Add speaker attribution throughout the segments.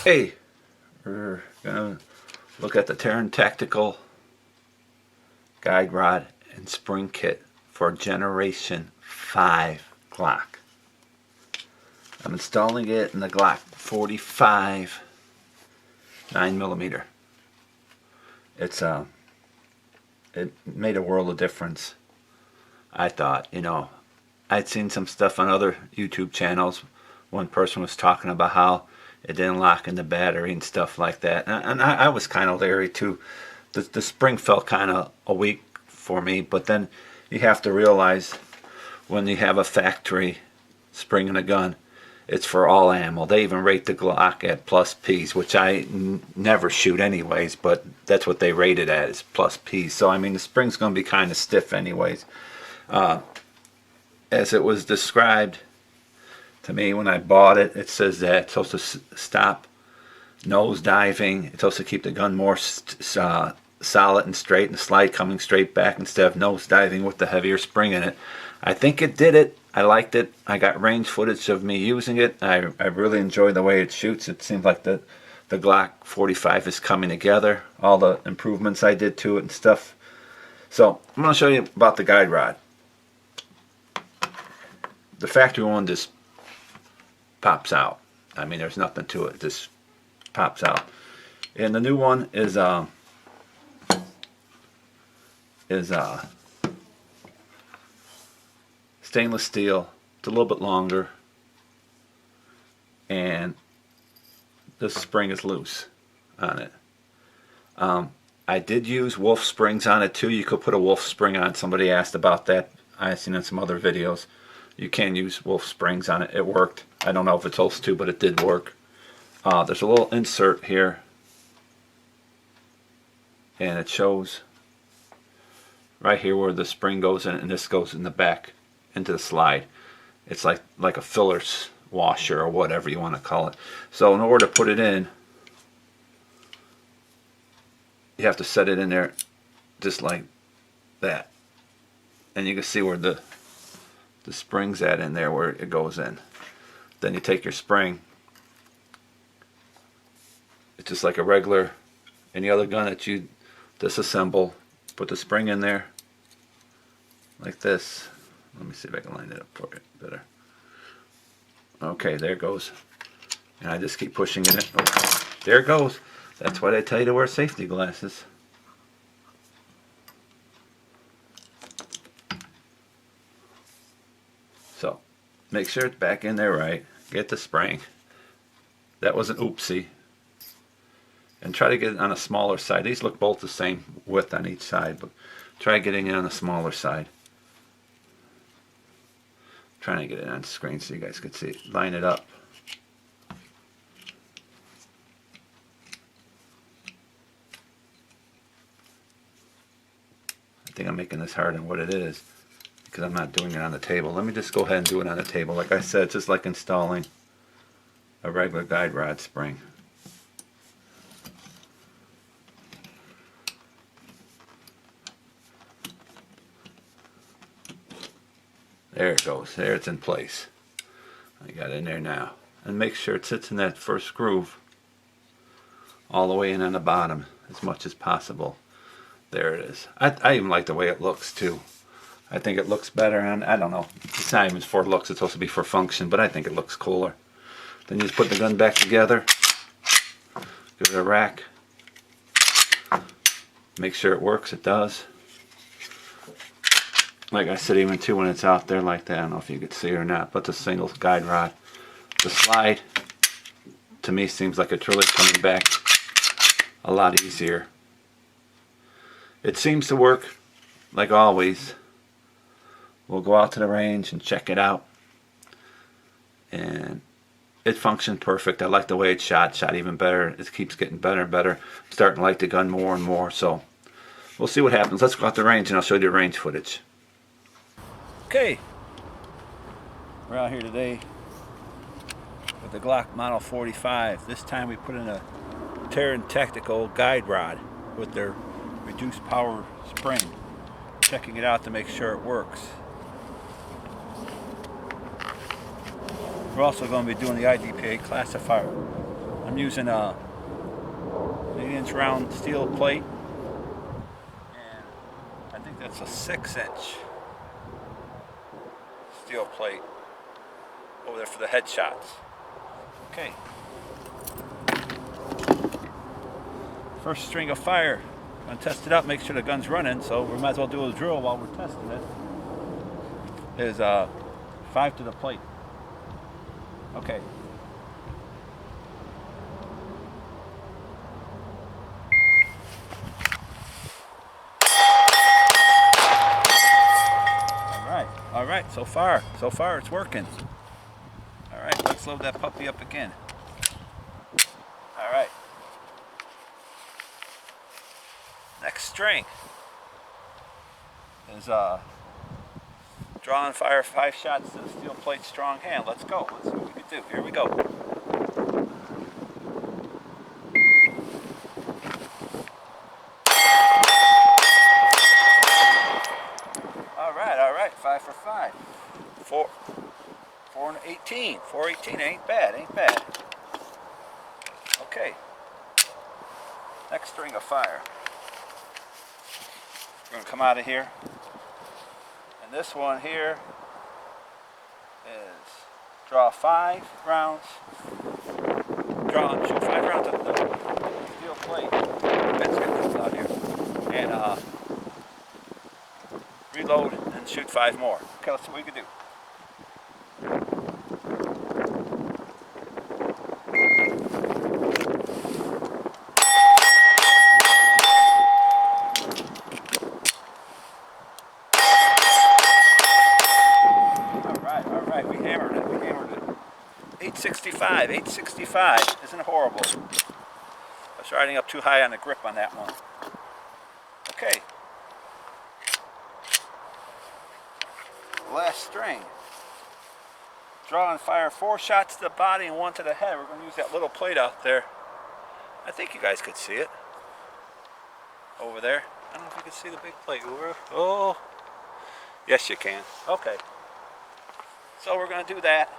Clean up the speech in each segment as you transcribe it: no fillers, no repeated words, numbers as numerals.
Speaker 1: Hey, we're gonna look at the Taran Tactical guide rod and spring kit for Generation 5 Glock. I'm installing it in the Glock 45 9mm. It made a world of difference. I thought, I'd seen some stuff on other YouTube channels. One person was talking about how it didn't lock in the battery and stuff like that, and I was kind of leery too. The spring felt kind of weak for me, but then you have to realize when you have a factory spring in a gun, it's for all ammo. They even rate the Glock at plus P's, which I never shoot anyways, but that's what they rate it at, is plus P's. So I mean, the spring's going to be kind of stiff anyways. As it was described to me when I bought it, it says that it's supposed to stop nose diving. It's supposed to keep the gun more solid and straight, and the slide coming straight back instead of nose diving with the heavier spring in it. I think it did it. I liked it. I got range footage of me using it. I really enjoy the way it shoots. It seems like the Glock 45 is coming together. All the improvements I did to it and stuff. So I'm going to show you about the guide rod. The factory one just pops out. I mean, there's nothing to it. It just pops out. And the new one is stainless steel. It's a little bit longer, and the spring is loose on it. I did use wolf springs on it too. You could put a wolf spring on. Somebody asked about that. I've seen in some other videos. You can use wolf springs on it. It worked. I don't know if it's supposed to, but it did work. There's a little insert here, and it shows right here where the spring goes in, and this goes in the back into the slide. It's like a filler washer or whatever you want to call it. So in order to put it in, you have to set it in there just like that, and you can see where the spring's at in there, where it goes in. Then you take your spring. It's just like a regular any other gun that you disassemble. Put the spring in there like this. Let me see if I can line it up for you better. Okay, there it goes. And I just keep pushing it in. Oh, there it goes. That's why they tell you to wear safety glasses. So, make sure it's back in there right. Get the spring. That was an oopsie. And try to get it on a smaller side. These look both the same width on each side, but try getting it on the smaller side. Trying to get it on the screen so you guys can see it. Line it up. I think I'm making this harder than what it is because I'm not doing it on the table. Let me just go ahead and do it on the table. Like I said, just like installing a regular guide rod spring. There it goes. There, it's in place. I got it in there now. And make sure it sits in that first groove all the way in on the bottom as much as possible. There it is. I even like the way it looks too. I think it looks better, and I don't know. It's not even for looks. It's supposed to be for function, but I think it looks cooler. Then you just put the gun back together. Give it a rack. Make sure it works. It does. Like I said, even too when it's out there like that, I don't know if you could see it or not, but the single guide rod, the slide, to me seems like it's really coming back a lot easier. It seems to work, like always. We'll go out to the range and check it out. And it functioned perfect. I like the way it shot even better. It keeps getting better and better. I'm starting to like the gun more and more, so we'll see what happens. Let's go out the range and I'll show you the range footage. Okay, we're out here today with the Glock Model 45. This time we put in a Taran Tactical guide rod with their reduced power spring. Checking it out to make sure it works. We're also going to be doing the IDPA classifier I'm using a 8-inch round steel plate, and I think that's a 6-inch steel plate over there for the headshots. Okay. First string of fire. I'm going to test it out, make sure the gun's running, so we might as well do a drill while we're testing it. Is 5 to the plate. Okay. All right, so far it's working. All right, let's load that puppy up again. All right. Next string is draw and fire 5 shots to the steel plate strong hand. Let's go. Let's see what we can do. Here we go. All right, 5 for 5. 4 and 18. 418 ain't bad, ain't bad. Okay. Next string of fire. We're gonna come out of here. And this one here is draw 5 rounds. Shoot 5 rounds at the steel plate. Let's get this out here. And reload and shoot 5 more. Okay, let's see what we can do. All right, we hammered it. 865 isn't horrible. I was riding up too high on the grip on that one. Okay. Last string. Draw and fire 4 shots to the body and 1 to the head. We're going to use that little plate out there. I think you guys could see it. Over there. I don't know if you can see the big plate. Oh. Yes, you can. Okay. So we're going to do that.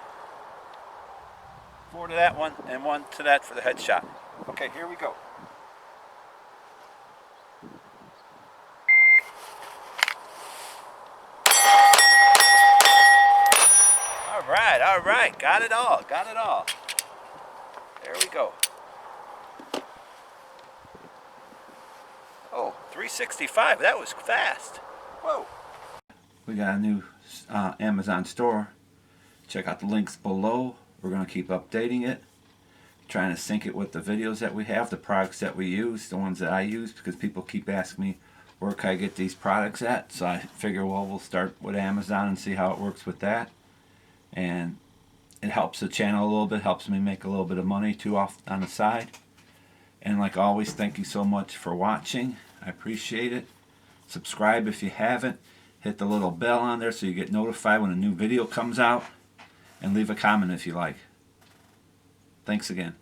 Speaker 1: 4 to that one and 1 to that for the headshot. Okay, here we go. All right, got it all. There we go. Oh, 365, that was fast. Whoa. We got a new Amazon store. Check out the links below. We're going to keep updating it. Trying to sync it with the videos that we have, the products that we use, the ones that I use, because people keep asking me where can I get these products at. So I figure, well, we'll start with Amazon and see how it works with that. And it helps the channel a little bit, helps me make a little bit of money too off on the side. And like always, thank you so much for watching. I appreciate it. Subscribe if you haven't. Hit the little bell on there so you get notified when a new video comes out. And leave a comment if you like. Thanks again.